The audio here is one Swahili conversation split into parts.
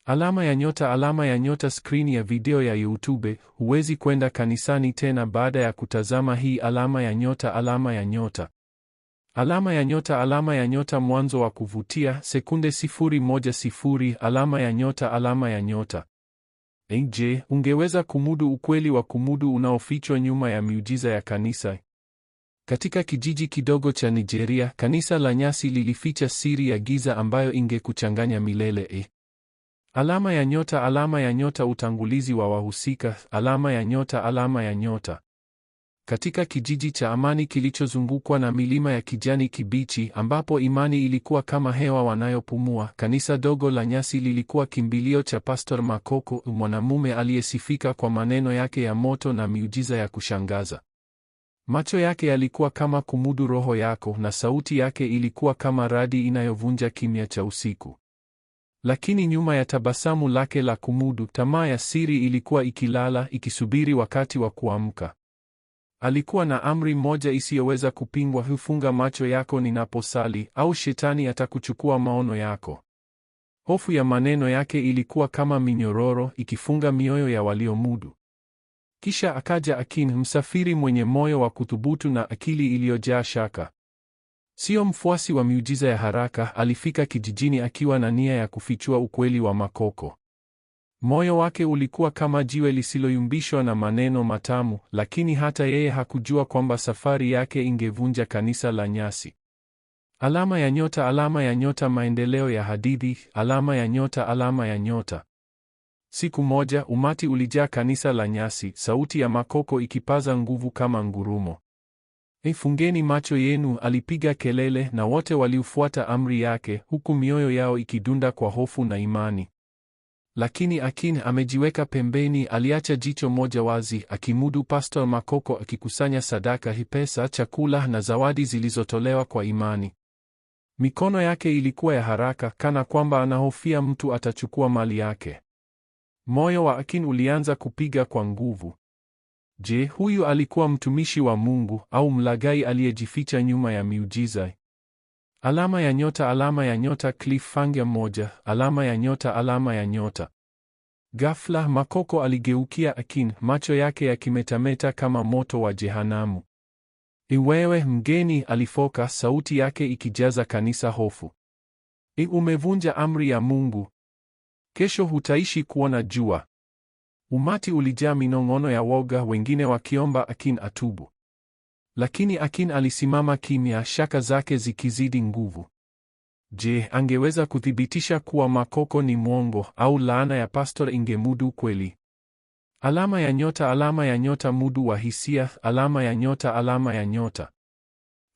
Alama ya nyota, alama ya nyota. Skrini ya video ya YouTube. Huwezi kwenda kanisani tena baada ya kutazama hii alama ya nyota, alama ya nyota. Alama ya nyota, alama ya nyota. Mwanzo wa kuvutia, sekunde 0.10. Alama ya nyota, alama ya nyota. Je, ungeweza kumudu ukweli wa kumudu unaofichwa nyuma ya miujiza ya kanisa? Katika kijiji kidogo cha Nigeria, kanisa la nyasi lilificha siri ya giza ambayo ingekuchanganya milele. Alama ya nyota, alama ya nyota. Utangulizi wa wahusika. Alama ya nyota, alama ya nyota. Katika kijiji cha amani kilichozungukwa na milima ya kijani kibichi, ambapo imani ilikuwa kama hewa wanayopumua, kanisa dogo la nyasi lilikuwa kimbilio cha Pastor Makoko, mwanamume aliyesifika kwa maneno yake ya moto na miujiza ya kushangaza. Macho yake yalikuwa kama kumudu roho yako, na sauti yake ilikuwa kama radi inayovunja kimya cha usiku. Lakini nyuma ya tabasamu lake la kumudu, tamaa ya siri ilikuwa ikilala, ikisubiri wakati wa kuamka. Alikuwa na amri moja isiyoweza kupingwa: hufunga macho yako ninaposali, au shetani atakuchukua maono yako. Hofu ya maneno yake ilikuwa kama minyororo, ikifunga mioyo ya waliomudu. Kisha akaja Akin, msafiri mwenye moyo wa kuthubutu na akili iliyojaa shaka. Sio mfuasi wa miujiza ya haraka, alifika kijijini akiwa na nia ya kufichua ukweli wa Makoko. Moyo wake ulikuwa kama jiwe lisiloyumbishwa na maneno matamu, lakini hata yeye hakujua kwamba safari yake ingevunja kanisa la nyasi. Alama ya nyota, alama ya nyota. Maendeleo ya hadithi. Alama ya nyota, alama ya nyota. Siku moja, umati ulijaa kanisa la nyasi, sauti ya Makoko ikipaza nguvu kama ngurumo. Fungeni macho yenu, alipiga kelele, na wote waliufuata amri yake, huku mioyo yao ikidunda kwa hofu na imani. Lakini Akin amejiweka pembeni, aliacha jicho moja wazi, akimudu Pastor Makoko akikusanya sadaka, pesa, chakula na zawadi zilizotolewa kwa imani. Mikono yake ilikuwa ya haraka, kana kwamba anahofia mtu atachukua mali yake. Moyo wa Akin ulianza kupiga kwa nguvu. Je, huyu alikuwa mtumishi wa Mungu au mlaghai aliyejificha nyuma ya miujiza? Alama ya nyota, alama ya nyota. Cliffhanger moja. Alama ya nyota, alama ya nyota. Ghafla Makoko aligeukia Akin, macho yake yakimetameta kama moto wa jehanamu. Wewe mgeni, alifoka, sauti yake ikijaza kanisa hofu. Umevunja amri ya Mungu. Kesho hutaishi kuona jua. Umati ulijaa minong'ono ya woga, wengine wakiomba Akin atubu. Lakini Akin alisimama kimya, shaka zake zikizidi nguvu. Je, angeweza kuthibitisha kuwa Makoko ni mwongo, au laana ya pastor ingemudu kweli? Alama ya nyota, alama ya nyota. Mudu wa hisia. Alama ya nyota, alama ya nyota.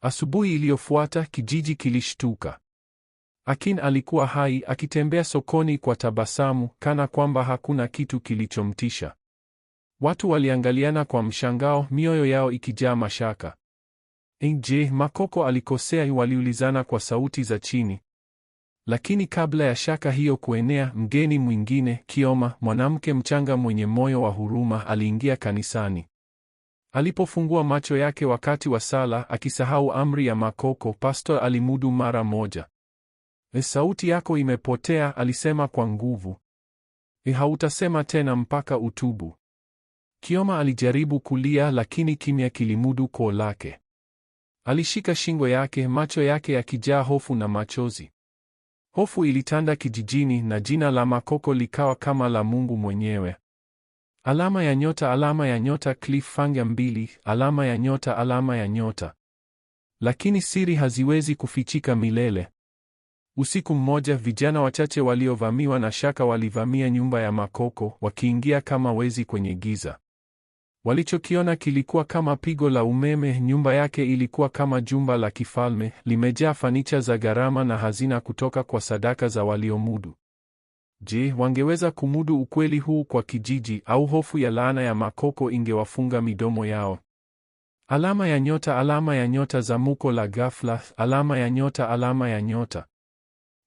Asubuhi iliyofuata kijiji kilishtuka. Akin alikuwa hai, akitembea sokoni kwa tabasamu, kana kwamba hakuna kitu kilichomtisha. Watu waliangaliana kwa mshangao, mioyo yao ikijaa mashaka. Je, Makoko alikosea? Waliulizana kwa sauti za chini. Lakini kabla ya shaka hiyo kuenea, mgeni mwingine, Kioma, mwanamke mchanga mwenye moyo wa huruma, aliingia kanisani. Alipofungua macho yake wakati wa sala, akisahau amri ya Makoko, pastor alimudu mara moja. Sauti yako imepotea, alisema kwa nguvu. Hautasema tena mpaka utubu. Kioma alijaribu kulia, lakini kimya kilimudu koo lake. Alishika shingo yake, macho yake yakijaa hofu na machozi. Hofu ilitanda kijijini, na jina la Makoko likawa kama la Mungu mwenyewe. Alama ya nyota, alama ya nyota. Cliffhanger 2. Alama ya nyota, alama ya nyota. Lakini siri haziwezi kufichika milele. Usiku mmoja, vijana wachache waliovamiwa na shaka walivamia nyumba ya Makoko, wakiingia kama wezi kwenye giza. Walichokiona kilikuwa kama pigo la umeme. Nyumba yake ilikuwa kama jumba la kifalme, limejaa fanicha za gharama na hazina kutoka kwa sadaka za waliomudu. Je, wangeweza kumudu ukweli huu kwa kijiji, au hofu ya laana ya Makoko ingewafunga midomo yao? Alama ya nyota, alama ya nyota. Zamuko la ghafla. Alama ya nyota, alama ya nyota.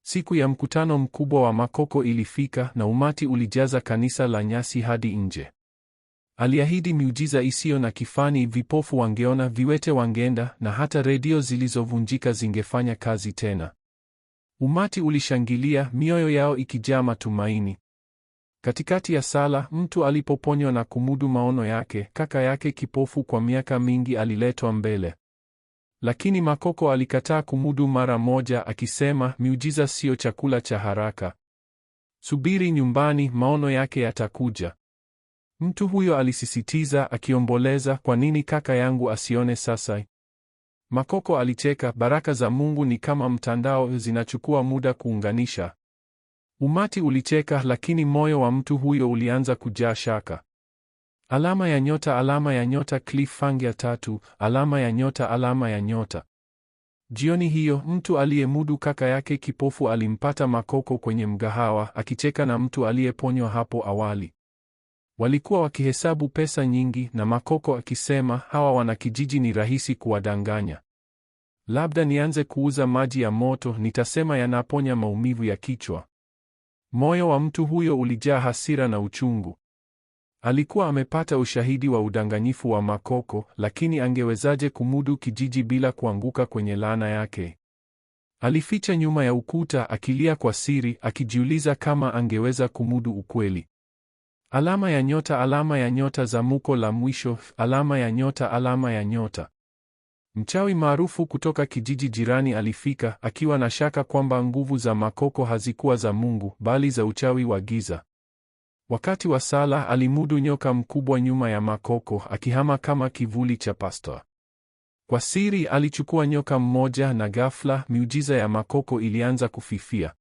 Siku ya mkutano mkubwa wa Makoko ilifika, na umati ulijaza kanisa la nyasi hadi nje. Aliahidi miujiza isiyo na kifani: vipofu wangeona, viwete wangeenda, na hata redio zilizovunjika zingefanya kazi tena. Umati ulishangilia, mioyo yao ikijaa matumaini. Katikati ya sala, mtu alipoponywa na kumudu maono yake, kaka yake kipofu kwa miaka mingi aliletwa mbele. Lakini Makoko alikataa kumudu mara moja, akisema, miujiza sio chakula cha haraka. Subiri nyumbani, maono yake yatakuja. Mtu huyo alisisitiza, akiomboleza, kwa nini kaka yangu asione sasa? Makoko alicheka, baraka za Mungu ni kama mtandao, zinachukua muda kuunganisha. Umati ulicheka, lakini moyo wa mtu huyo ulianza kujaa shaka. Alama ya nyota, alama ya nyota. Cliffhanger 3, alama ya nyota, alama ya nyota. Jioni hiyo, mtu aliyemudu kaka yake kipofu alimpata Makoko kwenye mgahawa, akicheka na mtu aliyeponywa hapo awali. Walikuwa wakihesabu pesa nyingi, na Makoko akisema, hawa wanakijiji ni rahisi kuwadanganya. Labda nianze kuuza maji ya moto, nitasema yanaponya maumivu ya kichwa. Moyo wa mtu huyo ulijaa hasira na uchungu. Alikuwa amepata ushahidi wa udanganyifu wa Makoko, lakini angewezaje kumudu kijiji bila kuanguka kwenye laana yake? Alificha nyuma ya ukuta, akilia kwa siri, akijiuliza kama angeweza kumudu ukweli. Alama ya nyota, alama ya nyota. Zamuko la mwisho, alama ya nyota, alama ya nyota. Mchawi maarufu kutoka kijiji jirani alifika, akiwa na shaka kwamba nguvu za Makoko hazikuwa za Mungu, bali za uchawi wa giza. Wakati wa sala, alimudu nyoka mkubwa nyuma ya Makoko, akihama kama kivuli cha pastor. Kwa siri alichukua nyoka mmoja, na ghafla miujiza ya Makoko ilianza kufifia.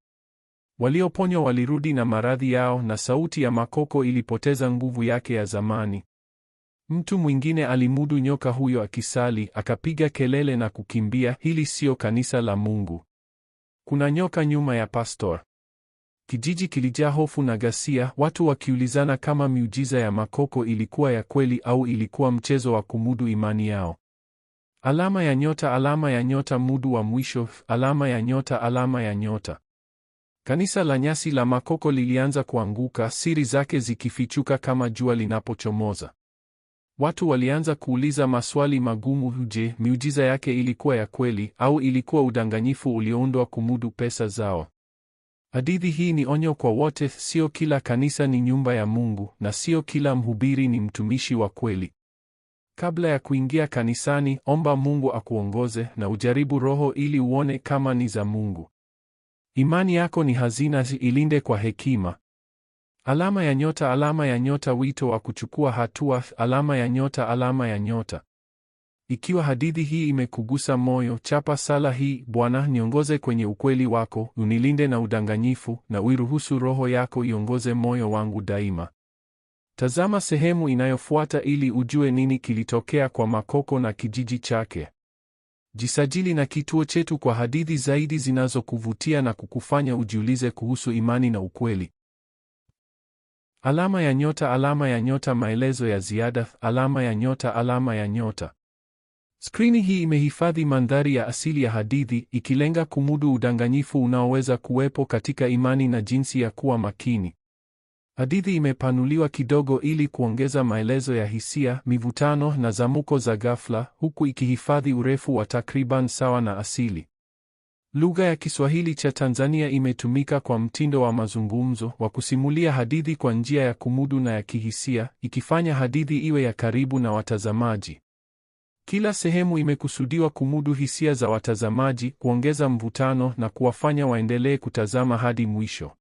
Walioponywa walirudi na maradhi yao, na sauti ya Makoko ilipoteza nguvu yake ya zamani. Mtu mwingine alimudu nyoka huyo akisali, akapiga kelele na kukimbia, hili sio kanisa la Mungu. Kuna nyoka nyuma ya pastor. Kijiji kilijaa hofu na ghasia, watu wakiulizana kama miujiza ya Makoko ilikuwa ya kweli au ilikuwa mchezo wa kumudu imani yao. Alama ya nyota, alama ya nyota. Mudu wa mwisho, alama ya nyota, alama ya nyota. Kanisa la nyasi la Makoko lilianza kuanguka, siri zake zikifichuka kama jua linapochomoza. Watu walianza kuuliza maswali magumu. Je, miujiza yake ilikuwa ya kweli au ilikuwa udanganyifu ulioundwa kumudu pesa zao? Hadithi hii ni onyo kwa wote, sio kila kanisa ni nyumba ya Mungu, na sio kila mhubiri ni mtumishi wa kweli. Kabla ya kuingia kanisani, omba Mungu akuongoze na ujaribu roho ili uone kama ni za Mungu. Imani yako ni hazina, ilinde kwa hekima. Alama ya nyota, alama ya nyota. Wito wa kuchukua hatua, alama ya nyota, alama ya nyota. Ikiwa hadithi hii imekugusa moyo, chapa sala hii: Bwana, niongoze kwenye ukweli wako, unilinde na udanganyifu, na uiruhusu roho yako iongoze moyo wangu daima. Tazama sehemu inayofuata ili ujue nini kilitokea kwa Makoko na kijiji chake. Jisajili na kituo chetu kwa hadithi zaidi zinazokuvutia na kukufanya ujiulize kuhusu imani na ukweli. Alama ya nyota, alama ya nyota. Maelezo ya ziada: alama ya nyota, alama ya nyota. Skrini hii imehifadhi mandhari ya asili ya hadithi, ikilenga kumudu udanganyifu unaoweza kuwepo katika imani na jinsi ya kuwa makini. Hadithi imepanuliwa kidogo ili kuongeza maelezo ya hisia, mivutano na zamuko za ghafla, huku ikihifadhi urefu wa takriban sawa na asili. Lugha ya Kiswahili cha Tanzania imetumika kwa mtindo wa mazungumzo, wa kusimulia hadithi kwa njia ya kumudu na ya kihisia, ikifanya hadithi iwe ya karibu na watazamaji. Kila sehemu imekusudiwa kumudu hisia za watazamaji, kuongeza mvutano na kuwafanya waendelee kutazama hadi mwisho.